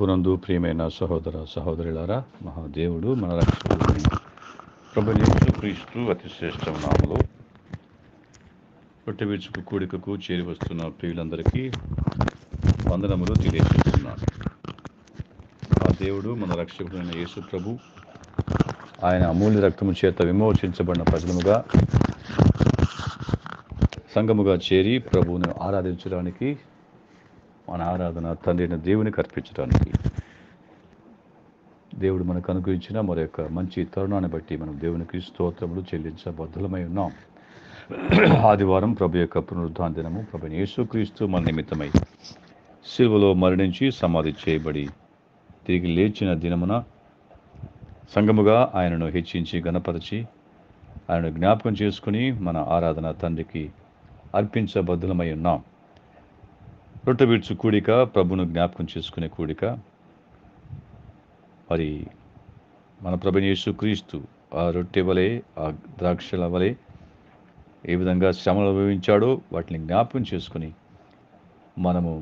ప్రభునందు ప్రియమైన సహోదర సహోదరులారా, మహాదేవుడు మన రక్షకుడైన ప్రభువైన యేసుక్రీస్తు అతి శ్రేష్ఠ నామములో రొట్టె విరుచుకు కూడికకు చేరి వస్తున్న ప్రియులందరికీ వందనములు తెలియజేస్తున్నాను. ఆ దేవుడు మన రక్షకుడైన యేసు ప్రభు ఆయన అమూల్య రక్తము చేత విమోచించబడిన ప్రజలముగా సంఘముగా చేరి ప్రభువును ఆరాధించడానికి, మన ఆరాధన తండ్రిని దేవునికి అర్పించడానికి దేవుడు మనకు అనుగ్రహించిన మరి యొక్క మంచి తరుణాన్ని బట్టి మనం దేవునికి స్తోత్రములు చెల్లించబద్ధులమై ఉన్నాం. ఆదివారం ప్రభు యొక్క పునరుద్ధాన దినము. ప్రభు యేసుక్రీస్తు మన నిమిత్తమై సిలువలో మరణించి సమాధి చేయబడి తిరిగి లేచిన దినమున సంఘముగా ఆయనను హెచ్చించి గణపరిచి ఆయనను జ్ఞాపకం చేసుకుని మన ఆరాధన తండ్రికి అర్పించబద్ధులమై ఉన్నాం. రొట్టె విరుచు కూడిక, ప్రభును జ్ఞాపకం చేసుకునే కూడిక. మరి మన ప్రభువైన యేసుక్రీస్తు ఆ రొట్టె వలె, ఆ ద్రాక్షల వలె ఏ విధంగా శ్రమలు అనుభవించాడో వాటిని జ్ఞాపకం చేసుకుని మనము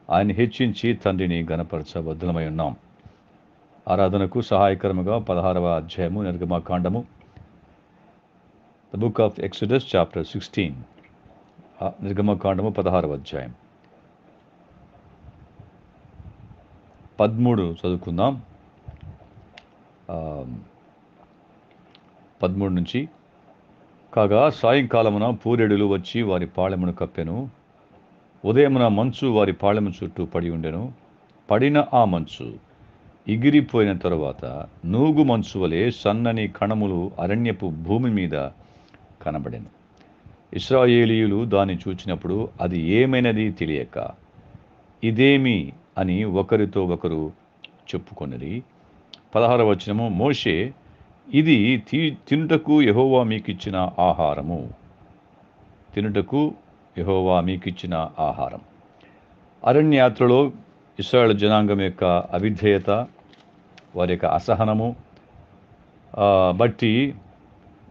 ఆయన హెచ్చించి తండ్రిని గణపరచబద్ధులమై ఉన్నాం. ఆరాధనకు సహాయకరముగా 16వ అధ్యాయము నిర్గమకాండము, the book of exodus chapter 16, నిర్గమకాండము 16వ అధ్యాయం 13 చదువుకుందాం. 13 నుంచి. కాగా సాయంకాలమున పూరేడులు వచ్చి వారి పాళెమును కప్పెను. ఉదయమున మంచు వారి పాళెము చుట్టూ పడి ఉండెను. పడిన ఆ మంచు ఎగిరిపోయిన తరువాత నూగు మంచు వలె సన్నని కణములు అరణ్యపు భూమి మీద కనబడెను. ఇశ్రాయేలీయులు దాన్ని చూచినప్పుడు అది ఏమైనది తెలియక ఇదేమి అని ఒకరితో ఒకరు చెప్పుకొనిరి. 16వ వచనము, మోషే, ఇది తినుటకు యెహోవా మీకిచ్చిన ఆహారము. తినుటకు యెహోవా మీకిచ్చిన ఆహారం. అరణ్యయాత్రలో ఇశ్రాయేలు జనాంగం యొక్క అవిధేయత, వారి యొక్క అసహనము బట్టి,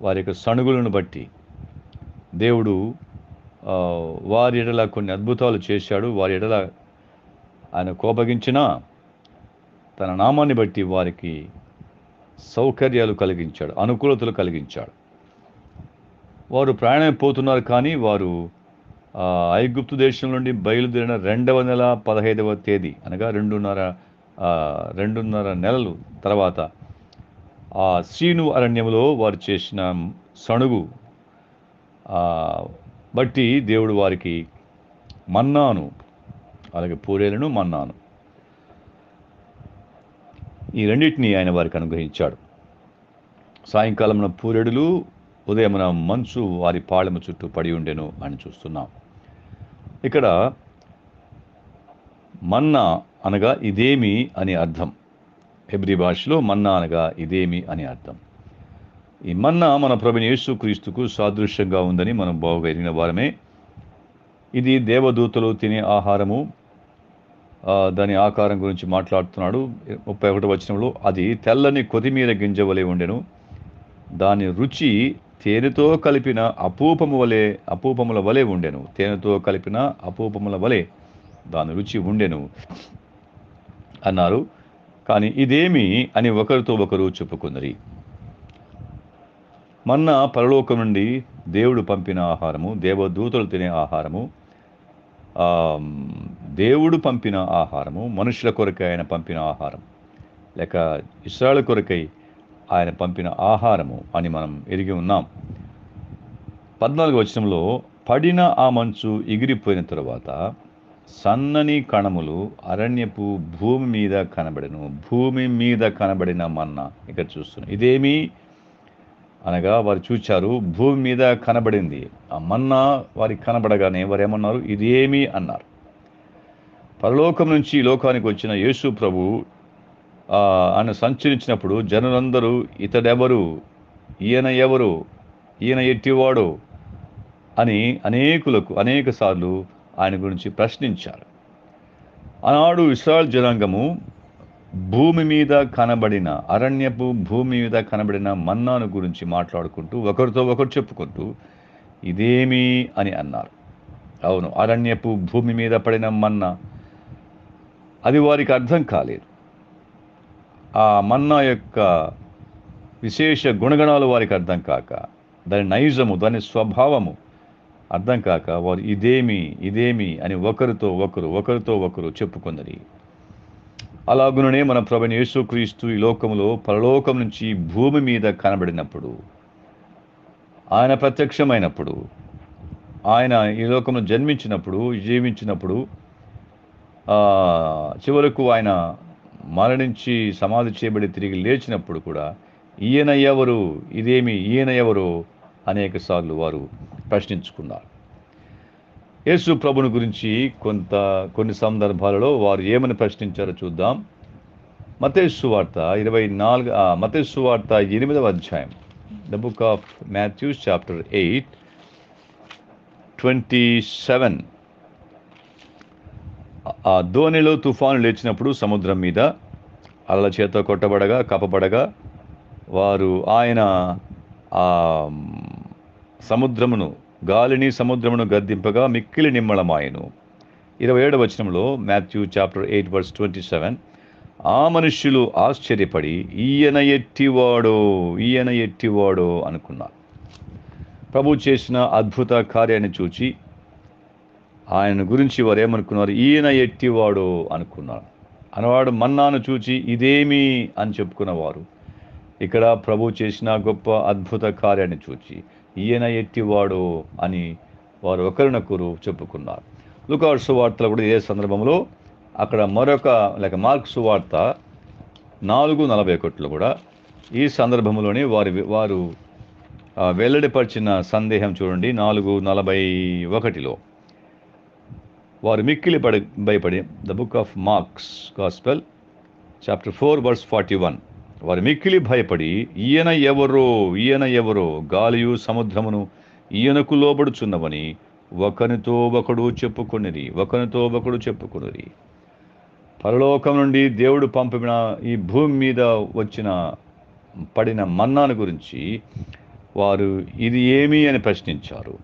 వారి యొక్క సణుగులను బట్టి దేవుడు వారి ఎడల కొన్ని అద్భుతాలు చేశాడు. వారి ఎడల ఆయన కోపగించిన తన నామాన్ని బట్టి వారికి సౌకర్యాలు కలిగించాడు, అనుకూలతలు కలిగించాడు. వారు ప్రయాణమైపోతున్నారు, కానీ వారు ఐగుప్తు దేశం నుండి బయలుదేరిన 2వ నెల 15వ తేదీ అనగా 2.5 నెలలు తర్వాత ఆ సీను అరణ్యంలో వారు చేసిన సణుగు బట్టి దేవుడు వారికి మన్నాను, అలాగే పూరేలను, మన్నాను, ఈ రెండింటినీ ఆయన వారికి అనుగ్రహించాడు. సాయంకాలమున పూరేడులు, ఉదయమున మంచు వారి పాళెము చుట్టూ పడి ఉండెను అని చూస్తున్నాం. ఇక్కడ మన్నా అనగా ఇదేమి అని అర్థం. హెబ్రీ భాషలో మన్నా అనగా ఇదేమి అని అర్థం. ఈ మన్నా మన ప్రభువైన యేసుక్రీస్తుకు సాదృశ్యంగా ఉందని మనం బాగా ఎరిగిన వారమే. ఇది దేవదూతలు తినే ఆహారము. దాని ఆకారం గురించి మాట్లాడుతున్నాడు. 31వ వచనంలో, అది తెల్లని కొత్తిమీర గింజ వలె ఉండెను. దాని రుచి తేనెతో కలిపిన అపూపముల వలె ఉండెను. తేనెతో కలిపిన అపూపముల వలె దాని రుచి ఉండెను అన్నారు. కానీ ఇదేమి అని ఒకరితో ఒకరు చెప్పుకున్నరి. మన్నా పరలోకం నుండి దేవుడు పంపిన ఆహారము, దేవదూతలు తినే ఆహారము, దేవుడు పంపిన ఆహారము, మనుషుల కొరకై ఆయన పంపిన ఆహారం, లేక ఇశ్రాయేలు కొరకై ఆయన పంపిన ఆహారము అని మనం ఎరిగి ఉన్నాం. 14వ వచనంలో, పడిన ఆ మంచు ఎగిరిపోయిన తరువాత సన్నని కణములు అరణ్యపు భూమి మీద కనబడెను. భూమి మీద కనబడిన మన్నా ఇక్కడ చూస్తున్నాం. ఇదేమి అనగా వారు చూచారు, భూమి మీద కనబడింది. ఆ మన్నా వారికి కనబడగానే వారు ఏమన్నారు? ఇదేమి అన్నారు. పరలోకం నుంచి ఈ లోకానికి వచ్చిన యేసు ప్రభు ఆయన సంచరించినప్పుడు జనులందరూ ఇతడెవరు, ఈయన ఎవరు, ఈయన ఎట్టివాడు అని అనేక సార్లు ఆయన గురించి ప్రశ్నించారు. ఆనాడు ఇశ్రాయేలు జనాంగము భూమి మీద కనబడిన, అరణ్యపు భూమి మీద కనబడిన మన్నాను గురించి మాట్లాడుకుంటూ ఒకరితో ఒకరు చెప్పుకుంటూ ఇదేమి అని అన్నారు. అవును, అరణ్యపు భూమి మీద పడిన మన్నా అది వారికి అర్థం కాలేదు. ఆ మన్నా యొక్క విశేష గుణగణాలు వారికి అర్థం కాక, దాని నైజము, దాని స్వభావము అర్థం కాక వారు ఇదేమి అని ఒకరితో ఒకరు చెప్పుకొన్నది. అలాగుననే మన ప్రభువైన యేసుక్రీస్తు ఈ లోకములో పరలోకం నుంచి భూమి మీద కనబడినప్పుడు, ఆయన ప్రత్యక్షమైనప్పుడు, ఆయన ఈ లోకంలో జన్మించినప్పుడు, జీవించినప్పుడు, చివరకు ఆయన మరణించి సమాధి చేయబడి తిరిగి లేచినప్పుడు కూడా ఈయన ఎవరు అనేక సార్లు వారు ప్రశ్నించుకున్నారు. యేసు ప్రభుని గురించి కొన్ని సందర్భాలలో వారు ఏమని ప్రశ్నించారో చూద్దాం. మత్తయి సువార్త 8వ అధ్యాయం, the book of Matthew chapter 8:27. ఆ దోణిలో తుఫాను లేచినప్పుడు సముద్రం మీద అలల చేత కొట్టబడగా కప్పబడగా వారు ఆయన ఆ సముద్రమును గద్దింపగా మిక్కిలి నిమ్మళమాయెను. 27వ వచనంలో మాథ్యూ చాప్టర్ 8:27, ఆ మనుష్యులు ఆశ్చర్యపడి ఈయన ఎట్టివాడో అనుకున్నారు. ప్రభు చేసిన అద్భుత కార్యాన్ని చూచి ఆయన గురించి వారు ఏమనుకున్నారు? ఈయన ఎట్టివాడో అనుకున్నారు. అనవాడు మన్నాను చూచి ఇదేమి అని చెప్పుకున్నవారు ఇక్కడ ప్రభు చేసిన గొప్ప అద్భుత కార్యాన్ని చూచి ఈయన ఎట్టివాడో అని వారు ఒకరినొకరు చెప్పుకున్నారు. లూకా సువార్తలో కూడా ఇదే సందర్భంలో అక్కడ మార్కు సువార్త 4:41 కూడా ఈ సందర్భంలోనే వారు వెల్లడిపరిచిన సందేహం చూడండి. 4:41లో వారు మిక్కిలి భయపడి, the book of marks gospel chapter 4:41, వారు మిక్కిలి భయపడి ఈయన ఎవరో గాలియు సముద్రమును ఈయనకు లోబడుచున్నవని ఒకరితో ఒకడు చెప్పుకొనిరి. పరలోకం నుండి దేవుడు పంపిన ఈ భూమి మీద పడిన మన్నాను గురించి వారు ఇది ఏమి అని ప్రశ్నించారు.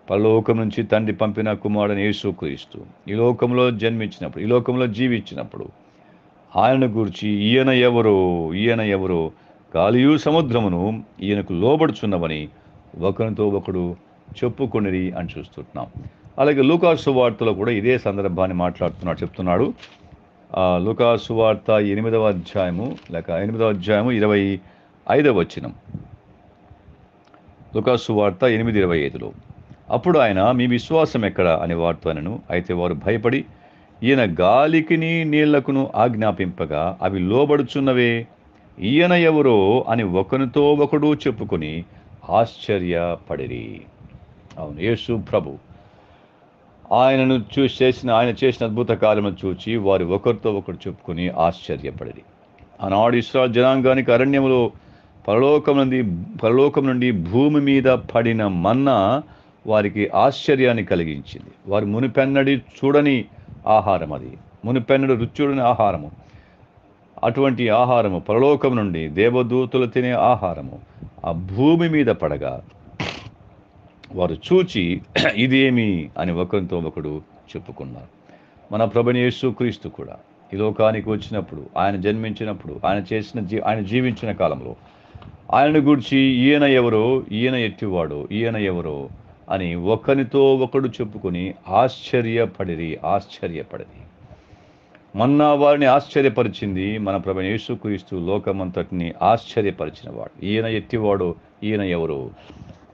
పరలోకం నుంచి తండ్రి పంపిన కుమారుడైన యేసుక్రీస్తు ఈ లోకంలో జన్మించినప్పుడు, ఈ లోకంలో జీవించినప్పుడు ఆయన గురించి ఈయన ఎవరో గాలియు సముద్రమును ఈయనకు లోబడుచున్నవని ఒకరితో ఒకడు చెప్పుకొనిరి అని చూస్తున్నాం. అలాగే లూకా సువార్తలో కూడా ఇదే సందర్భాన్ని చెప్తున్నాడు. లూకా సువార్త 8వ అధ్యాయము 25వ వచనం. లూకా సువార్త 8:25లో, అప్పుడు ఆయన మీ విశ్వాసం ఎక్కడ అని వారితో అనెను. అయితే వారు భయపడి ఈయన గాలికిని నీళ్లకును ఆజ్ఞాపింపగా అవి లోబడుచున్నవే, ఈయన ఎవరో అని ఒకరితో ఒకడు చెప్పుకొని ఆశ్చర్యపడిరి. అవును, యేసు ప్రభు ఆయన చేసిన అద్భుత కార్యములను చూచి వారు ఒకరితో ఒకరు చెప్పుకొని ఆశ్చర్యపడిరి. ఆనాడు ఇశ్రాయేలు జనాంగానికి అరణ్యములో పరలోకం నుండి భూమి మీద పడిన మన్నా వారికి ఆశ్చర్యాన్ని కలిగించింది. వారు మునిపెన్నడి చూడని ఆహారం, మునిపెన్నడు రుచి చూడని ఆహారము. అటువంటి ఆహారము పరలోకం నుండి దేవదూతలు తినే ఆహారము ఆ భూమి మీద పడగా వారు చూచి ఇదేమి అని ఒకరితో ఒకడు చెప్పుకున్నారు. మన ప్రభువైన యేసుక్రీస్తు కూడా ఈ లోకానికి వచ్చినప్పుడు, ఆయన జన్మించినప్పుడు, ఆయన జీవించిన కాలంలో ఆయనను గూర్చి ఈయన ఎవరో అని ఒకరితో ఒకడు చెప్పుకొని ఆశ్చర్యపడిరి. మన్నా వారిని ఆశ్చర్యపరిచింది. మన ప్రభువైన యేసుక్రీస్తు లోకమంతటిని ఆశ్చర్యపరిచినవాడు. ఈయన ఎవరో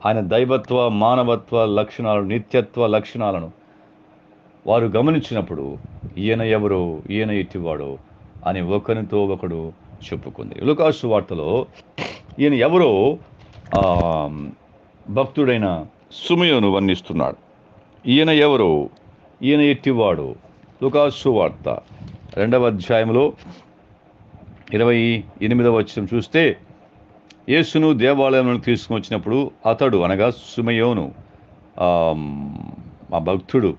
ఆయన దైవత్వ, మానవత్వ లక్షణాలను, నిత్యత్వ లక్షణాలను వారు గమనించినప్పుడు ఈయన ఎట్టివాడో అని ఒకరితో ఒకడు చెప్పుకుంది. లూకా సువార్తలో ఈయన ఎవరో భక్తుడైన సిమెయోను వర్ణిస్తున్నాడు. ఈయన ఎట్టివాడు. లూకా సువార్త 2వ అధ్యాయంలో 28వ వచనం చూస్తే, యేసును దేవాలయంలో తీసుకుని వచ్చినప్పుడు అతడు అనగా సిమెయోను ఆ భక్తుడు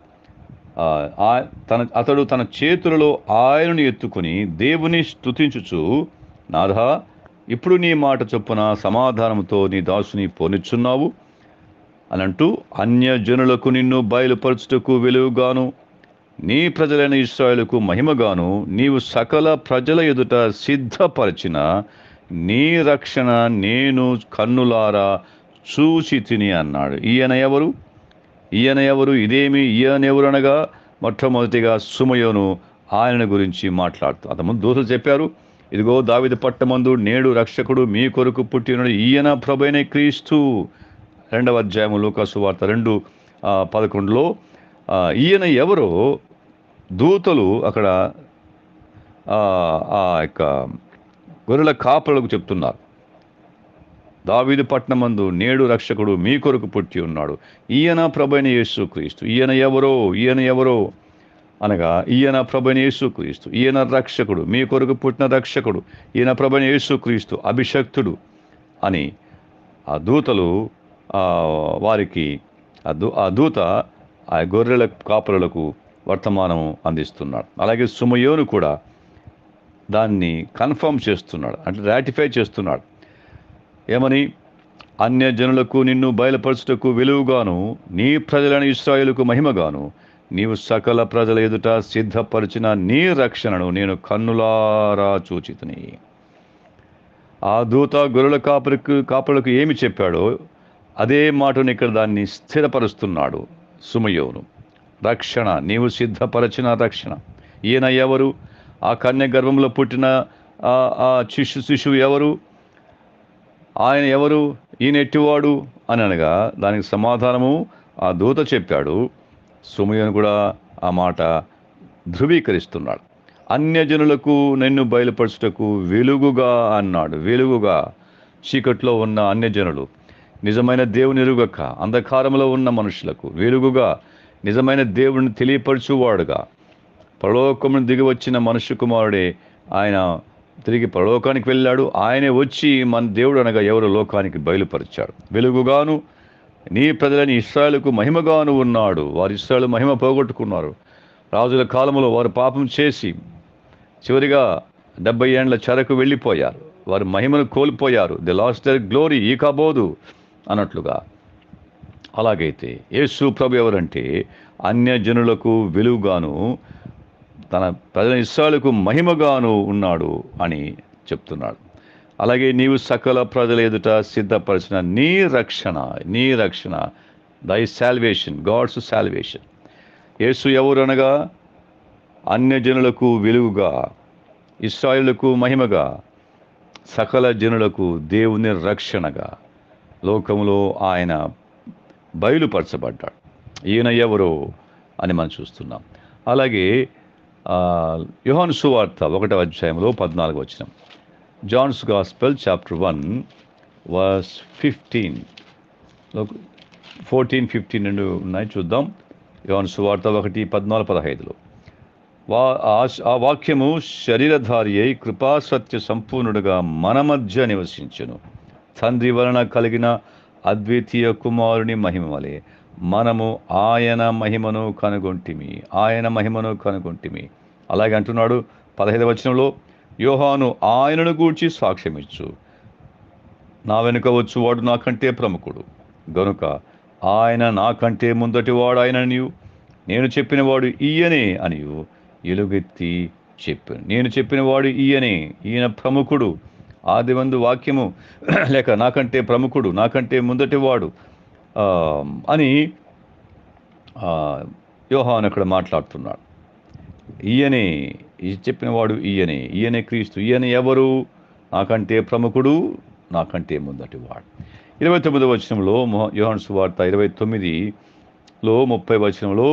అతడు తన చేతులలో ఆయనను ఎత్తుకుని దేవుని స్తుతించుచు, నాథా, ఇప్పుడు నీ మాట చొప్పున సమాధానంతో నీ దాసుని పోనిచ్చున్నావు అని అంటూ, అన్యజనులకు నిన్ను బయలుపరచుటకు వెలుగుగాను నీ ప్రజలైన ఇశ్రాయేలుకు మహిమగాను నీవు సకల ప్రజల ఎదుట సిద్ధపరిచిన నీ రక్షణ నేను కన్నులారా చూచి తిని అన్నాడు. ఈయన ఎవరు ఈయన ఎవరు అనగా మొట్టమొదటిగా సుమయోను ఆయన గురించి మాట్లాడుతూ అంతకుముందు దూతలు చెప్పారు, ఇదిగో దావీదు పట్టమందు నేడు రక్షకుడు మీ కొరకు పుట్టిన ఈయన ప్రభువైన క్రీస్తు. 2వ అధ్యాయము లూకా సువార్త 2:11 ఈయన ఎవరో దూతలు అక్కడ ఆ యొక్క గొర్రెల కాపరులకు చెప్తున్నారు. దావీదు పట్టణమందు నేడు రక్షకుడు మీ కొరకు పుట్టి ఉన్నాడు, ఈయన ప్రభువైన యేసుక్రీస్తు. ఈయన ఎవరో అనగా ఈయన ప్రభువైన యేసుక్రీస్తు, ఈయన రక్షకుడు, మీ కొరకు పుట్టిన రక్షకుడు, ఈయన ప్రభువైన యేసుక్రీస్తు అభిషక్తుడు అని ఆ దూతలు వారికి ఆ దూత ఆ గొర్రెల కాపరులకు వర్తమానం అందిస్తున్నాడు. అలాగే సుమయోను కూడా దాన్ని కన్ఫర్మ్ చేస్తున్నాడు, అంటే రాటిఫై చేస్తున్నాడు. ఏమని? అన్యజనులకు నిన్ను బయలుపరచుటకు వెలుగుగాను నీ ప్రజలైన ఇశ్రాయేలుకు మహిమగాను నీవు సకల ప్రజల ఎదుట సిద్ధపరిచిన నీ రక్షణను నేను కన్నులారా చూచితిని. ఆ దూత గొర్రెల కాపరులకు ఏమి చెప్పాడో అదే మాటను ఇక్కడ దాన్ని స్థిరపరుస్తున్నాడు సుమయోను. రక్షణ, నీవు సిద్ధపరచిన రక్షణ. ఈయన ఎవరు? ఆ కన్య గర్భంలో పుట్టిన ఆ శిశువు ఎవరు? ఆయన ఎవరు? ఈయన ఎట్టివాడు అని అనగా దానికి సమాధానము ఆ దూత చెప్పాడు. సుమయోను కూడా ఆ మాట ధృవీకరిస్తున్నాడు. అన్యజనులకు నిన్ను బయలుపరచుటకు వెలుగుగా అన్నాడు. వెలుగుగా చీకట్లో ఉన్న అన్యజనులు నిజమైన దేవుని ఎరుగక అంధకారంలో ఉన్న మనుషులకు వెలుగుగా నిజమైన దేవుడిని తెలియపరచువాడుగా పరలోకమును దిగి వచ్చిన మనుష్య కుమారుడే ఆయన తిరిగి పరలోకానికి వెళ్ళాడు. ఆయనే వచ్చి మన దేవుడు అనగా ఎవరు లోకానికి బయలుపరిచాడు. వెలుగుగాను నీ ప్రజలని ఇశ్రాయేలుకు మహిమగాను ఉన్నాడు. వారు ఇశ్రాయేలు మహిమ పోగొట్టుకున్నారు. రాజుల కాలంలో వారు పాపం చేసి చివరిగా 70 ఏండ్ల చెరకు వెళ్ళిపోయారు. వారు మహిమను కోల్పోయారు. ది లాస్ట్ దర్ గ్లోరీ ఈకబోదు అన్నట్లుగా. అలాగైతే యేసు ప్రభు ఎవరంటే అన్యజనులకు వెలుగుగాను తన ప్రజల ఇశ్రాయేలుకు మహిమగాను ఉన్నాడు అని చెప్తున్నాడు. అలాగే నీవు సకల ప్రజల ఎదుట సిద్ధపరిచిన నీ రక్షణ దై సాల్వేషన్, గాడ్స్ సాల్వేషన్. యేసు ఎవరు అనగా అన్యజనులకు వెలుగుగా, ఇశ్రాయేలుకు మహిమగా, సకల జనులకు దేవుని రక్షణగా లోకములో ఆయన బయలుపరచబడ్డాడు. ఈయన ఎవరో అని మనం చూస్తున్నాం. అలాగే యోహాను సువార్త 1వ అధ్యాయంలో 14వ వచనం, జాన్స్ గాస్పెల్ చాప్టర్ 1 వర్స్ 15 14, 15 రెండు ఉన్నాయి, చూద్దాం. యోహాను సువార్త 1:14-15 ఆ వాక్యము శరీరధారి అయి కృపాసత్య సంపూర్ణుడుగా మన మధ్య నివసించెను. తండ్రి వలన కలిగిన అద్వితీయ కుమారుని మహిమ వలె మనము ఆయన మహిమను కనుగొంటిమి. అలాగే అంటున్నాడు 15వ వచనంలో, యోహాను ఆయనను గూర్చి సాక్ష్యమిచ్చు, నా వెనుక వచ్చువాడు నాకంటే ప్రముఖుడు గనుక ఆయన నాకంటే ముందటివాడు ఆయననియు నేను చెప్పినవాడు ఈయనే అనియు ఎలుగెత్తి చెప్పాను. నేను చెప్పినవాడు ఈయనే, ఈయన ప్రముఖుడు, ఆదిమందు వాక్యము లేక నాకంటే ప్రముఖుడు, నాకంటే ముందటివాడు అని యోహాను అక్కడ మాట్లాడుతున్నాడు. ఈయనే చెప్పినవాడు, ఈయనే క్రీస్తు. ఈయన ఎవరు? నాకంటే ప్రముఖుడు, నాకంటే ముందటివాడు. 29వ వచనంలో యోహాను సువార్త 29లో 30వ వచనంలో,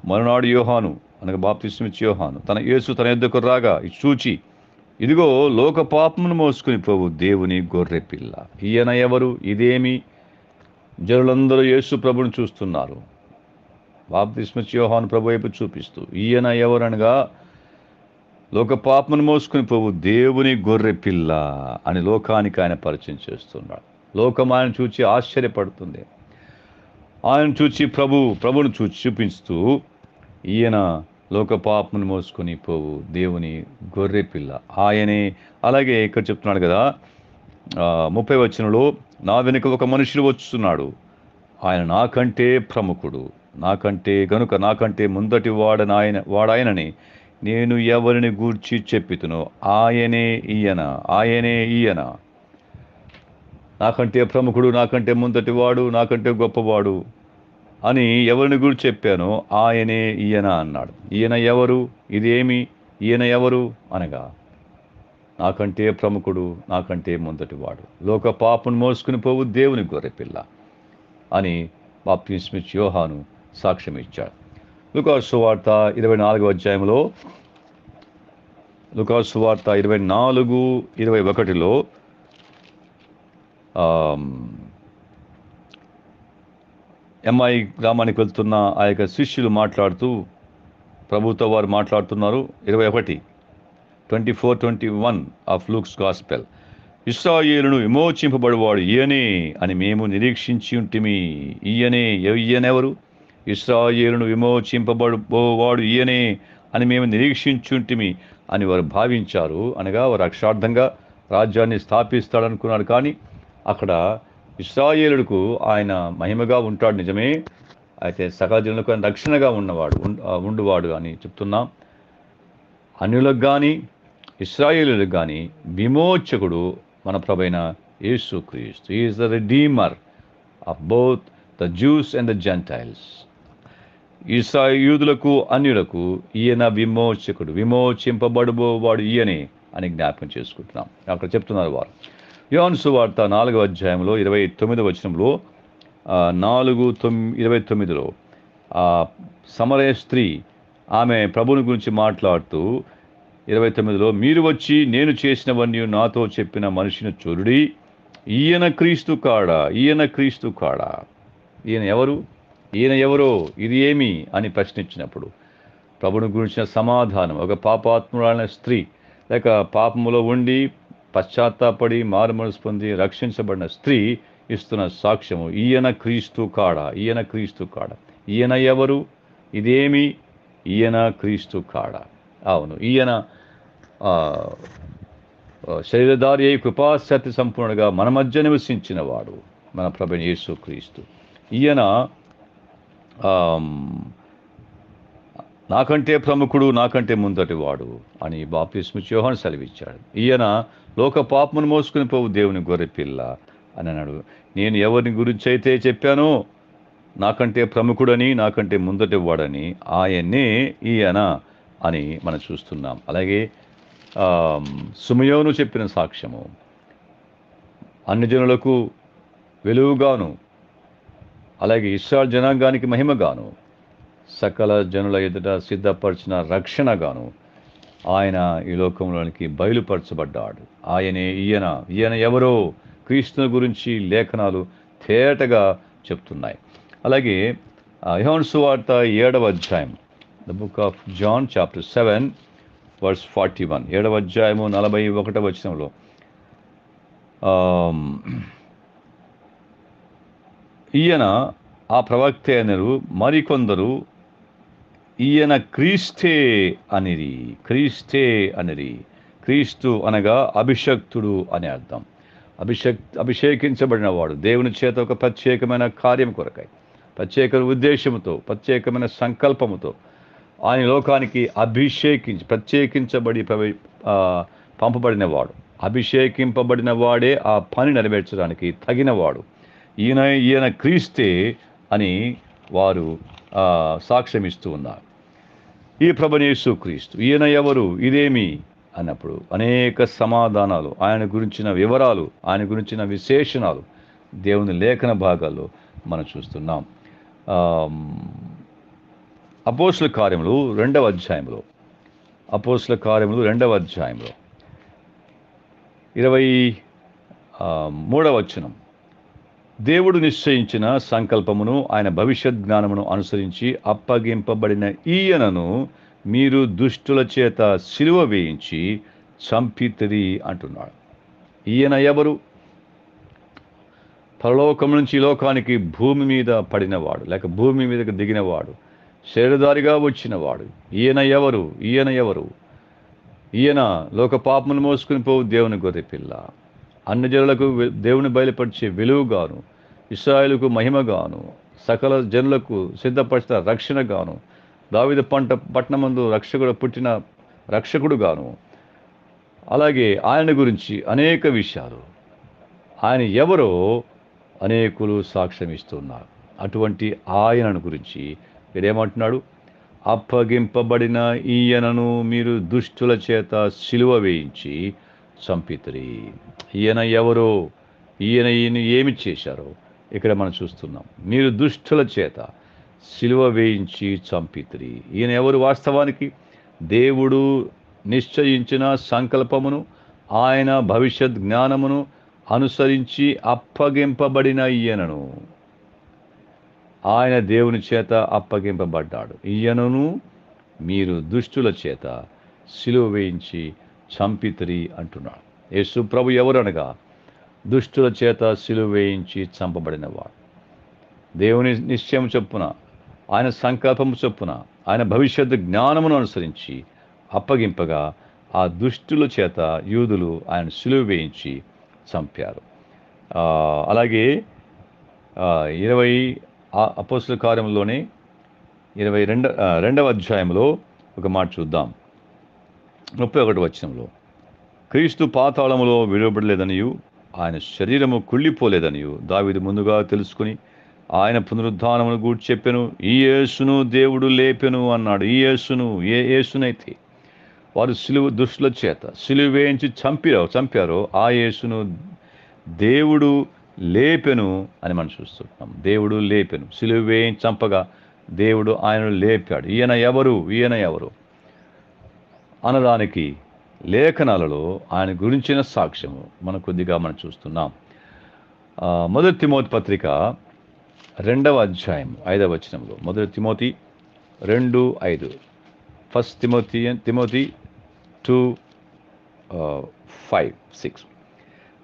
మరునాడు యోహాను అనగా బాప్తిస్మమిచ్చే యోహాను యేసు తన యొద్దకు రాగా చూచి, ఇదిగో లోక పాపమును మోసుకుని పోవు దేవుని గొర్రె పిల్ల. ఈయన ఎవరు? ఇదేమి? జనులందరూ యేసు ప్రభుని చూస్తున్నారు, బాప్తిస్మమిచ్చే యోహాను ప్రభు వైపు చూపిస్తూ. ఈయన ఎవరనగా లోక పాపమును మోసుకుని పోవు దేవుని గొర్రె పిల్ల అని లోకానికి ఆయన పరిచయం చేస్తున్నాడు. లోకం ఆయన చూచి ఆశ్చర్యపడుతుంది. ఆయన చూచి ప్రభుని చూపిస్తూ, ఈయన లోక పాపమును మోసుకొని పోవు దేవుని గొర్రె పిల్ల ఆయనే. అలాగే ఇక్కడ చెప్తున్నాడు కదా 30వ వచనంలో, నా వెనుక ఒక మనుషుడు వచ్చుతున్నాడు, ఆయన నాకంటే ప్రముఖుడు, నాకంటే ముందటి వాడాయనని నేను ఎవరిని గూర్చి చెప్పితునో ఆయనే ఈయన. నాకంటే ప్రముఖుడు, నాకంటే ముందటి వాడు, నాకంటే గొప్పవాడు అని ఎవరిని గురించి చెప్పానో ఆయనే ఈయన అన్నాడు. ఈయన ఎవరు? ఇదేమి? ఈయన ఎవరు అనగా నాకంటే ప్రముఖుడు, నాకంటే ముందటివాడు, లోక పాపను మోసుకుని పోవు దేవుని గొర్రెపిల్ల అని బాప్తిస్మిచ్చి యోహాను సాక్ష్యం ఇచ్చాడు. లూకాసు సువార్త 24వ అధ్యాయంలో, లూకాసు సువార్త 24:21లో ఎంఐ గ్రామానికి వెళ్తున్న ఆ యొక్క శిష్యులు మాట్లాడుతూ ప్రభుతో వారు మాట్లాడుతున్నారు. 24:21 ఆఫ్ లూక్స్ గాస్పెల్. ఇశ్రాయేలును విమోచింపబడువాడు ఈయనే అని మేము నిరీక్షించి ఉంటిమి. ఈయనెవరు? ఇశ్రాయేలును విమోచింపబడువాడు ఈయనే అని మేము నిరీక్షించుంటిమి అని వారు భావించారు. అనగా వారు అక్షరార్థంగా రాజ్యాన్ని స్థాపిస్తాడనుకున్నాడు. కానీ అక్కడ ఇశ్రాయేలుకు ఆయన మహిమగా ఉంటాడు నిజమే, అయితే సకల జనులకు ఆయన రక్షణగా ఉండువాడు అని చెప్తున్నాం. అన్యులకు కానీ ఇశ్రాయేలులకు కానీ విమోచకుడు మన ప్రభువైన యేసుక్రీస్తు. He is the redeemer of both the juice and the Gentiles. యూదులకు అన్యులకు ఈయన విమోచకుడు, విమోచింపబడువాడు ఈయనే అని జ్ఞాపకం చేసుకుంటున్నాం. అక్కడ చెప్తున్నారు వారు. యోహాను సువార్త 4వ అధ్యాయంలో 29వ వచనంలో 4:29లో సమరయ స్త్రీ ఆమె ప్రభుని గురించి మాట్లాడుతూ 29లో మీరు వచ్చి నేను చేసినవన్నీ నాతో చెప్పిన మనిషిని చూడుడి, ఈయన క్రీస్తు కాడా? ఈయన ఎవరో ఇది ఏమి అని ప్రశ్నించినప్పుడు ప్రభుని గురించిన సమాధానం, ఒక పాపాత్మురాలైన స్త్రీ లేక పాపములో ఉండి పశ్చాత్తాపడి మారుమనసు పొంది రక్షించబడిన స్త్రీ ఇస్తున్న సాక్ష్యము, ఈయన క్రీస్తు కాడా? ఈయన ఎవరు? ఇదేమి? ఈయన క్రీస్తు కాడా? అవును, ఈయన శరీరధారి అయి కృపాసత్య సంపూర్ణంగా మన మధ్య నివసించిన వాడు మన ప్రభువైన యేసుక్రీస్తు. ఈయన నాకంటే ప్రముఖుడు, నాకంటే ముందటి వాడు అని బాప్తిస్మిచ్చి యోహాను సెలవిచ్చాడు. ఈయన లోక పాపమును మోసుకుని పోవు దేవుని గొర్రెపిల్ల అని అన్నాడు. నేను ఎవరిని గురించి అయితే చెప్పానో నాకంటే ప్రముఖుడని, నాకంటే ముందటి వాడని, ఆయన్నే ఈయన అని మనం చూస్తున్నాం. అలాగే సుమయోను చెప్పిన సాక్ష్యము, అన్ని జనులకు వెలుగుగాను, అలాగే ఇశ్రాయేలు జనాంగానికి మహిమగాను, సకల జనుల ఎదుట సిద్ధపరిచిన రక్షణగాను ఆయన ఈ లోకంలోనికి బయలుపరచబడ్డాడు. ఆయనే ఈయన ఎవరో క్రీస్తుని గురించి లేఖనాలు తేటగా చెప్తున్నాయి. అలాగే యోహాను సువార్త 7వ అధ్యాయం, the book of John chapter 7 verse 41, 7వ అధ్యాయము 41వ వచనంలో ఈయన ఆ ప్రవక్త అయినరు, మరికొందరు ఈయన క్రీస్తే అనిరి. క్రీస్తు అనగా అభిషక్తుడు అని అర్థం. అభిషేకించబడిన వాడు దేవుని చేత ఒక ప్రత్యేకమైన కార్యం కొరకై, ప్రత్యేక ఉద్దేశముతో, ప్రత్యేకమైన సంకల్పముతో ఆయన లోకానికి ప్రత్యేకించబడి పంపబడిన వాడు. అభిషేకింపబడిన వాడే ఆ పని నెరవేర్చడానికి తగినవాడు. ఈయన క్రీస్తే అని వారు సాక్ష్యం ఇస్తూ ఉన్నారు. ఈ ప్రభువైన యేసుక్రీస్తు ఈయన ఎవరు? ఇదేమి అన్నప్పుడు అనేక సమాధానాలు, ఆయన గురించిన వివరాలు, ఆయన గురించిన విశేషణాలు దేవుని లేఖన భాగాల్లో మనం చూస్తున్నాం. అపోస్తల కార్యములు 2వ అధ్యాయంలో 23వ వచనం, దేవుడు నిశ్చయించిన సంకల్పమును ఆయన భవిష్యత్ జ్ఞానమును అనుసరించి అప్పగింపబడిన ఈయనను మీరు దుష్టుల చేత సిలువ వేయించి చంపితిరి అంటున్నాడు. ఈయన ఎవరు? పరలోకం నుంచి లోకానికి భూమి మీద పడినవాడు, లేక భూమి మీదకి దిగినవాడు, శరీరధారిగా వచ్చినవాడు. ఈయన ఎవరు? ఈయన లోక పాపమును మోసుకుని పోవు దేవుని గొర్రెపిల్ల, అన్ని జనులకు దేవుని బయలుపరిచే వెలుగుగాను, ఇశ్రాయేలుకు మహిమగాను, సకల జనులకు సిద్ధపరిచిన రక్షణగాను, దావీదు పట్టణమందు రక్షకుడు గాను, అలాగే ఆయన గురించి అనేక విషయాలు, ఆయన ఎవరో అనేకులు సాక్ష్యం ఇస్తున్నారు. అటువంటి ఆయనను గురించి వీడేమంటున్నాడు? అప్పగింపబడిన ఈయనను మీరు దుష్టుల చేత సిలువ వేయించి చంపితిరి. ఈయన ఎవరో, ఈయన ఏమి చేశారో ఇక్కడ మనం చూస్తున్నాం. మీరు దుష్టుల చేత సిలువ వేయించి చంపితిరి. ఈయన ఎవరు? వాస్తవానికి దేవుడు నిశ్చయించిన సంకల్పమును, ఆయన భవిష్యత్ జ్ఞానమును అనుసరించి అప్పగింపబడిన ఈయనను, ఆయన దేవుని చేత అప్పగింపబడ్డాడు. ఈయనను మీరు దుష్టుల చేత సిలువ వేయించి చంపితిరి అంటున్నాడు. యేసు ప్రభు ఎవరనగా దుష్టుల చేత సిలువ వేయించి చంపబడినవాడు. దేవుని నిశ్చయం చొప్పున, ఆయన సంకల్పము చొప్పున, ఆయన భవిష్యత్తు జ్ఞానమును అనుసరించి అప్పగింపగా ఆ దుష్టుల చేత యూదులు ఆయన సిలువ వేయించి చంపారు. అలాగే 20 అపోస్తల కార్యములోనే 22వ అధ్యాయంలో ఒక మాట చూద్దాం. 31వ వచనంలో, క్రీస్తు పాతాళములో విడువబడలేదనియు ఆయన శరీరము కుళ్ళిపోలేదనియు దావీదు ముందుగా తెలుసుకుని ఆయన పునరుద్ధానమును గూర్చి చెప్పెను. ఈ యేసును దేవుడు లేపెను అన్నాడు. ఈ యేసును, ఏ యేసునైతే వారు దుష్టుల చేత సిలువ వేయించి చంపారో ఆ యేసును దేవుడు లేపెను అని మనం చూస్తున్నాం. దేవుడు లేపెను, సిలువ వేయించి చంపగా దేవుడు ఆయనను లేపాడు. ఈయన ఎవరు అనడానికి లేఖనాలలో ఆయన గురించిన సాక్ష్యము మనం చూస్తున్నాం. మొదటి తిమోతి పత్రిక 2వ అధ్యాయం 5వ వచనంలో, మొదటి తిమోతి 2:5, ఫస్ట్ తిమోతి 2:5-6.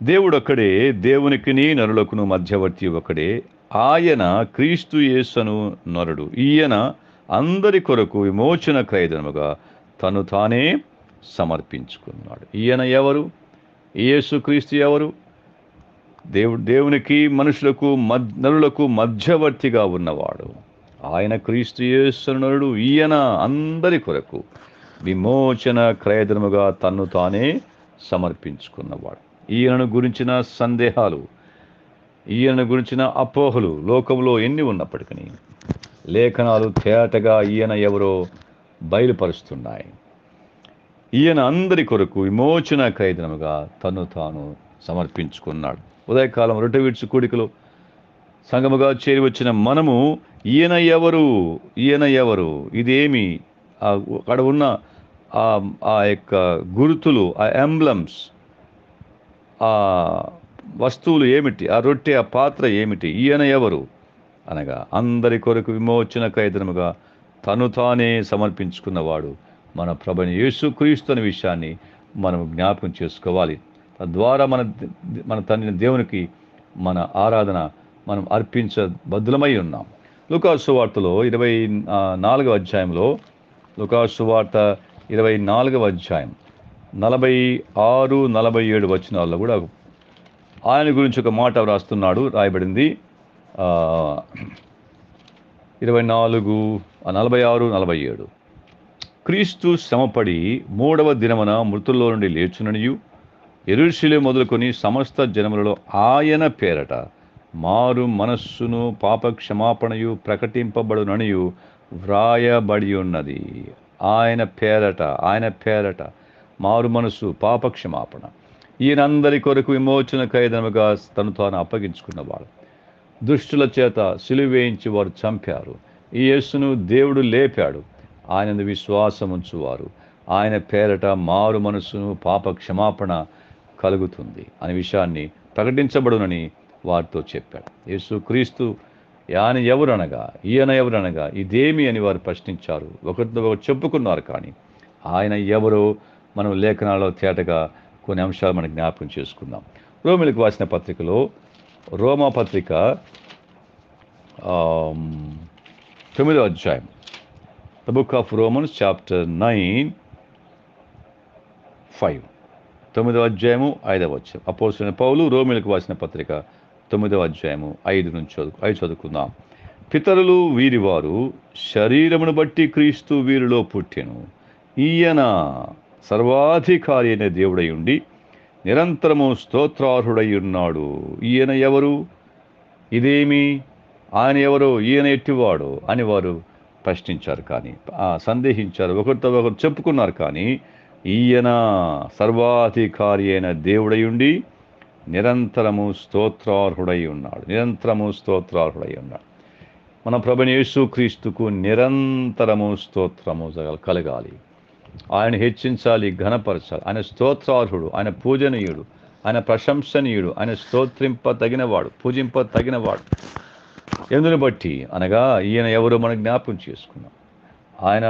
దేవుడొక్కడే, దేవునికిని నరులకును మధ్యవర్తి ఒకడే, ఆయన క్రీస్తు యేసును నరుడు. ఈయన అందరి కొరకు విమోచన క్రయధనముగా తను తానే సమర్పించుకున్నాడు. ఈయన ఎవరు? యేసు క్రీస్తు ఎవరు? దేవునికి మనుషులకు నరులకు మధ్యవర్తిగా ఉన్నవాడు. ఆయన క్రీస్తు యేసు నరుడు. ఈయన అందరి కొరకు విమోచన క్రయధనముగా తన్ను తానే సమర్పించుకున్నవాడు. ఈయనను గురించిన సందేహాలు, ఈయనను గురించిన అపోహలు లోకంలో ఎన్ని ఉన్నప్పటికీ లేఖనాలు తేటగా ఈయన ఎవరో బయలుపరుస్తున్నాయి. ఈయన అందరి కొరకు విమోచన క్రయధనముగా తను తాను సమర్పించుకున్నాడు. ఉదయకాలం రొట్టె విడిచి కూడికలో సంఘముగా చేరి వచ్చిన మనము ఈయన ఎవరు, ఇదేమి, అక్కడ ఉన్న ఆ యొక్క గుర్తులు, ఆ ఎంబ్లమ్స్, ఆ వస్తువులు ఏమిటి, ఆ రొట్టె, ఆ పాత్ర ఏమిటి, ఈయన ఎవరు అనగా అందరి కొరకు విమోచన క్రయధనముగా తను తానే సమర్పించుకున్నవాడు మన ప్రభువైన యేసుక్రీస్తు అనే విషయాన్ని మనం జ్ఞాపకం చేసుకోవాలి. తద్వారా మన తండ్రి దేవునికి మన ఆరాధన మనం అర్పించబద్ధులమై ఉన్నాం. లూకాసు సువార్తలో 24వ అధ్యాయంలో, లూకాసు సువార్త 24వ అధ్యాయం 46-47 వచనాల్లో కూడా ఆయన గురించి ఒక మాట రాయబడింది. 46-47. క్రీస్తు శ్రమపడి 3వ దినమున మృతుల్లో నుండి లేచుననియు యెరూషలేము మొదలుకొని సమస్త జనములలో ఆయన పేరట మారు మనస్సును పాప క్షమాపణయు ప్రకటింపబడుననియు వ్రాయబడి ఉన్నది. ఆయన పేరట మారు మనస్సు, పాప క్షమాపణ. ఈయనందరి కొరకు విమోచన క్రయధనముగా తను తాను అప్పగించుకున్నవాడు. దుష్టుల చేత సిలువ వేయించి వారు చంపారు. ఈ యేసును దేవుడు లేపాడు. ఆయనందు విశ్వాసం ఉంచువారు ఆయన పేరట మారు మనస్సును పాప క్షమాపణ కలుగుతుంది అనే విషయాన్ని ప్రకటించబడునని వారితో చెప్పాడు. యేసు క్రీస్తు ఈయన ఎవరనగా ఇదేమి అని వారు ప్రశ్నించారు. ఒకరితో ఒకరు చెప్పుకున్నారు. కానీ ఆయన ఎవరో మనం లేఖనాల్లో తేటగా కొన్ని అంశాలు మనం జ్ఞాపకం చేసుకుందాం. రోమీయులకు రాసిన పత్రికలో, రోమా పత్రిక 9వ అధ్యాయం, the book of Romans chapter 9:5, 9వ అధ్యాయము 5వ వచనం. అపోస్తలుడైన పౌలు రోమీయులకు రాసిన పత్రిక 9వ అధ్యాయము 5 చదువుకుందాం. పితరులు వీరివారు, శరీరమును బట్టి క్రీస్తు వీరిలో పుట్టెను. ఈయన సర్వాధికారి అయిన దేవుడై ఉండి నిరంతరము స్తోత్రార్హుడై ఉన్నాడు. ఈయన ఎవరు? ఇదేమి? ఆయన ఎవరో, ఈయన ఎట్టివాడు అని వారు ప్రశ్నించారు, కానీ సందేహించారు, ఒకరితో ఒకరు చెప్పుకున్నారు. కానీ ఈయన సర్వాధికారి అయిన దేవుడై ఉండి నిరంతరము స్తోత్రార్హుడై ఉన్నాడు. నిరంతరము స్తోత్రార్హుడై ఉన్నాడు. మన ప్రభువైన యేసుక్రీస్తుకు నిరంతరము స్తోత్రము కలగాలి. ఆయన హెచ్చించాలి, ఘనపరచాలి. ఆయన స్తోత్రార్హుడు, ఆయన పూజనీయుడు, ఆయన ప్రశంసనీయుడు, ఆయన స్తోత్రింప తగినవాడు, పూజింప తగినవాడు. ఎందుని బట్టి అనగా ఈయన ఎవరో మనం జ్ఞాపకం చేసుకున్నాం. ఆయన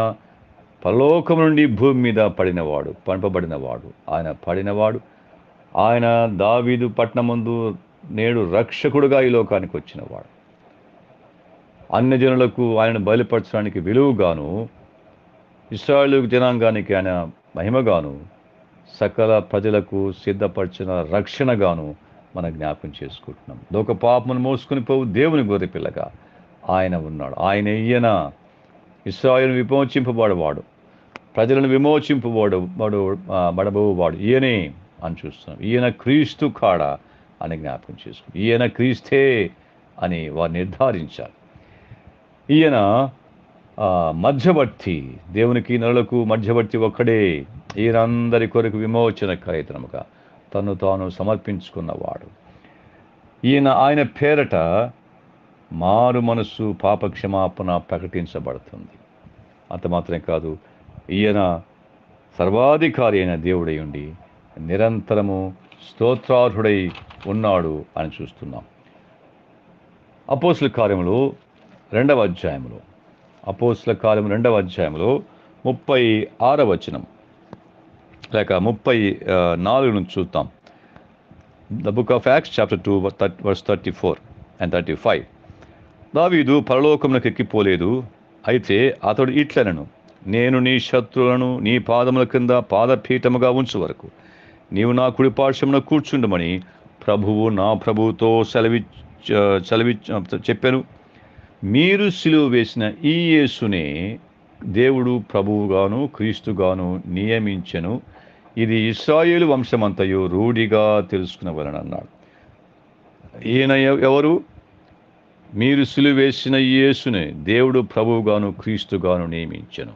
పరలోకం నుండి భూమి మీద పడినవాడు, పంపబడినవాడు, ఆయన పడినవాడు. ఆయన దావీదు పట్టణమందు నేడు రక్షకుడుగా ఈ లోకానికి వచ్చినవాడు. అన్యజనులకు ఆయనను బయలుపరచడానికి విలువగాను, ఇశ్రాయేలు జనాంగానికి ఆయన మహిమగాను, సకల ప్రజలకు సిద్ధపరిచిన రక్షణగాను మనం జ్ఞాపకం చేసుకుంటున్నాం. లోక పాపమును మోసుకుని పోవు దేవుని గొర్రెపిల్లగా ఆయన ఉన్నాడు. ఈయన ఇశ్రాయేలును విమోచింపబడేవాడు, ప్రజలను బడబోవాడు ఈయనే అని చూస్తున్నాం. ఈయన క్రీస్తు కాడా అని జ్ఞాపకం చేసుకుంటాం. ఈయన క్రీస్తే అని వారు నిర్ధారించారు. ఈయన మధ్యవర్తి, దేవునికి నరులకు మధ్యవర్తి ఒక్కడే. ఈయనందరి కొరకు విమోచన క్రయతనముగా తను తాను సమర్పించుకున్నవాడు. ఆయన పేరట మారు మనస్సు, పాపక్షమాపణ ప్రకటించబడుతుంది. అంత మాత్రమే కాదు, ఈయన సర్వాధికారి అయిన దేవుడై ఉండి నిరంతరము స్తోత్రార్హుడై ఉన్నాడు అని చూస్తున్నాం. అపోస్తుల కార్యములు 2వ అధ్యాయంలో 36వ వచనం లేక 34 నుంచి చూద్దాం. The book of acts chapter 2 verse 34 and 35. దావీదు పరలోకమునకు ఎక్కిపోలేదు, అయితే అతడు ఇట్లనెను, నేను నీ శత్రువులను నీ పాదముల కింద పాదపీఠముగా ఉంచు వరకు నీవు నా కుడి పార్శ్వమున కూర్చుండమని ప్రభువు నా ప్రభువుతో చెప్పాను. మీరు సిలువ వేసిన ఈ యేసునే దేవుడు ప్రభువుగాను క్రీస్తుగాను నియమించెను. ఇది ఇశ్రాయేలు వంశమంతయు రూఢిగా తెలుసుకునవలనన్నాడు. ఈయన ఎవరు? మీరు సిలువ వేసిన ఈ యేసునే దేవుడు ప్రభువుగాను క్రీస్తుగాను నియమించెను.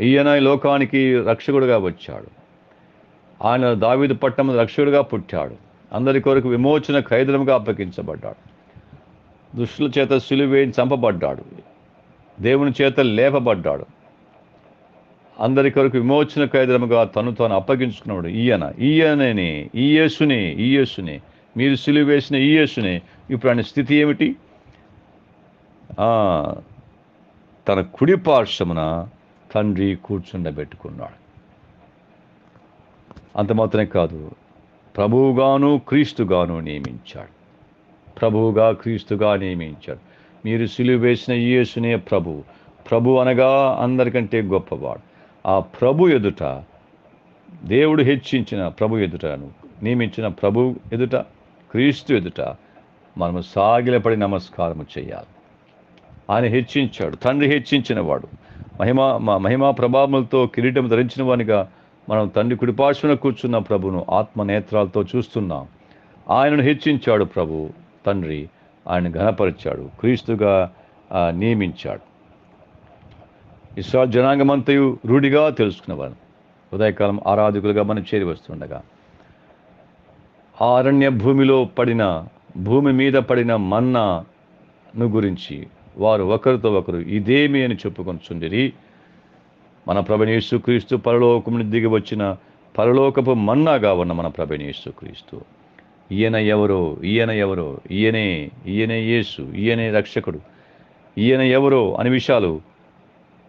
ఈయన లోకానికి రక్షకుడుగా వచ్చాడు. ఆయన దావీదు పట్టణంలో రక్షకుడుగా పుట్టాడు. అందరి కొరకు విమోచన ఖైదముగా అప్పగించబడ్డాడు. దుష్టుల చేత సిలువేసి చంపబడ్డాడు. దేవుని చేత లేపబడ్డాడు. అందరి కొరకు విమోచన ఖైదముగా తను తాను అప్పగించుకున్నాడు. ఈ యేసునే మీరు సిలువ వేసిన ఈ యేసునే. ఇప్పుడు ఆయన స్థితి ఏమిటి? తన కుడి పార్శ్వమున తండ్రి కూర్చుండబెట్టుకున్నాడు. అంత మాత్రమే కాదు, ప్రభువుగాను క్రీస్తుగాను నియమించాడు. ప్రభువుగా క్రీస్తుగా నియమించాడు. మీరు సిలువ వేసిన ఈ యేసునే ప్రభు అనగా అందరికంటే గొప్పవాడు. ఆ ప్రభు ఎదుట, దేవుడు హెచ్చించిన ప్రభు ఎదుటను నియమించిన ప్రభు ఎదుట, క్రీస్తు ఎదుట మనము సాగిలపడి నమస్కారము చేయాలి. ఆయన హెచ్చించాడు, తండ్రి హెచ్చించిన వాడు. మహిమా ప్రభావములతో కిరీటం ధరించిన వానిగా మనం తండ్రి కుడిపార్శ్వన కూర్చున్న ప్రభును ఆత్మనేత్రాలతో చూస్తున్నాం. ఆయనను హెచ్చించాడు ప్రభు తండ్రి, ఆయన ఘనపరిచాడు, క్రీస్తుగా నియమించాడు. ఇశ్రాయేలు జనాంగమంతయు రూఢిగా తెలుసుకున్నవారు. ఉదయకాలం ఆరాధకులుగా మనం చేరి వస్తుండగా అరణ్య భూమి మీద పడిన మన్నాను గురించి వారు ఒకరితో ఒకరు ఇదేమి అని చెప్పుకొనిచుండిరి. మన ప్రభువైన యేసుక్రీస్తు పరలోకమును దిగి వచ్చిన పరలోకపు మన్నాగా ఉన్న మన ప్రభువైన యేసుక్రీస్తు. ఈయన ఎవరో, ఈయనే యేసు, ఈయనే రక్షకుడు, ఈయన ఎవరో అనే విషయాలు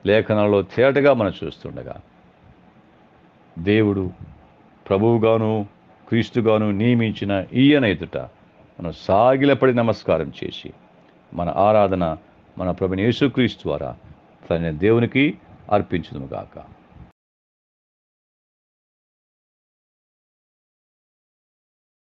లేఖనాల్లో తేటగా మనం చూస్తుండగా దేవుడు ప్రభువుగాను క్రీస్తుగాను నియమించిన ఈయన ఎదుట మనం సాగిలపడి నమస్కారం చేసి మన ఆరాధన మన ప్రభువైన యేసుక్రీస్తు ద్వారా తన దేవునికి అర్పించుదుముగాక.